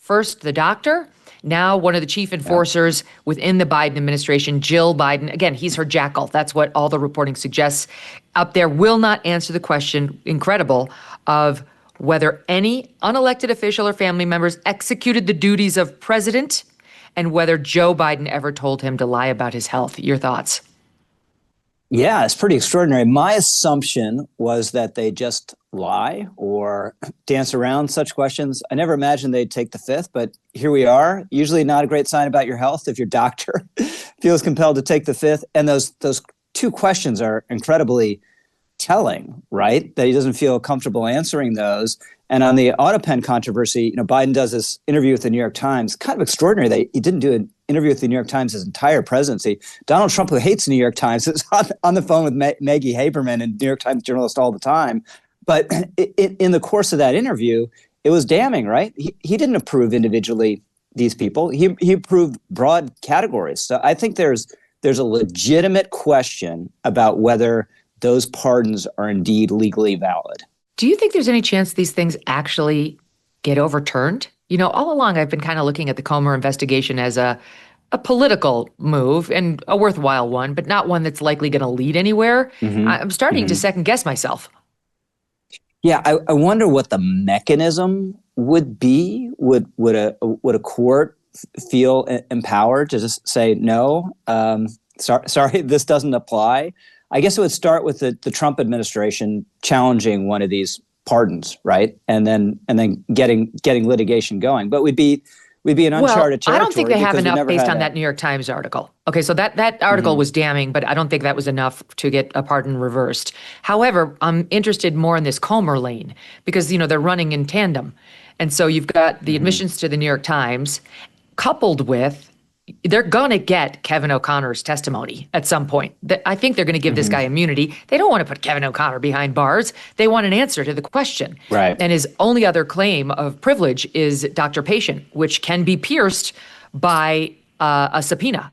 First, the doctor. Now, one of the chief enforcers within the Biden administration, Jill Biden. Again, he's her jackal. That's what all the reporting suggests. Up there, will not answer the question, incredible, of whether any unelected official or family members executed the duties of president and whether Joe Biden ever told him to lie about his health. Your thoughts? Yeah, it's pretty extraordinary. My assumption was that they just lie or dance around such questions. I never imagined they'd take the fifth, but here we are. Usually not a great sign about your health if your doctor feels compelled to take the fifth. And those two questions are incredibly telling, right? That he doesn't feel comfortable answering those. And on the AutoPen controversy, Biden does this interview with the New York Times. Kind of extraordinary that he didn't do an interview with the New York Times his entire presidency. Donald Trump, who hates the New York Times, is on the phone with Maggie Haberman, a New York Times journalist, all the time. But in the course of that interview, it was damning, right? He didn't approve individually these people. He approved broad categories. So I think there's a legitimate question about whether those pardons are indeed legally valid. Do you think there's any chance these things actually get overturned? All along I've been kind of looking at the Comer investigation as a political move and a worthwhile one, but not one that's likely going to lead anywhere. Mm-hmm. I'm starting to second guess myself. Yeah, I wonder what the mechanism would be. Would a court feel empowered to just say no? Sorry, this doesn't apply. I guess it would start with the Trump administration challenging one of these pardons, right, and then getting litigation going. But we'd be in uncharted territory. I don't think they have enough based on that New York Times article. Okay, so that article was damning, but I don't think that was enough to get a pardon reversed. However, I'm interested more in this Comer lane because they're running in tandem, and so you've got the admissions to the New York Times, coupled with. They're going to get Kevin O'Connor's testimony at some point. I think they're going to give this guy immunity. They don't want to put Kevin O'Connor behind bars. They want an answer to the question. Right. And his only other claim of privilege is Dr. Patient, which can be pierced by a subpoena.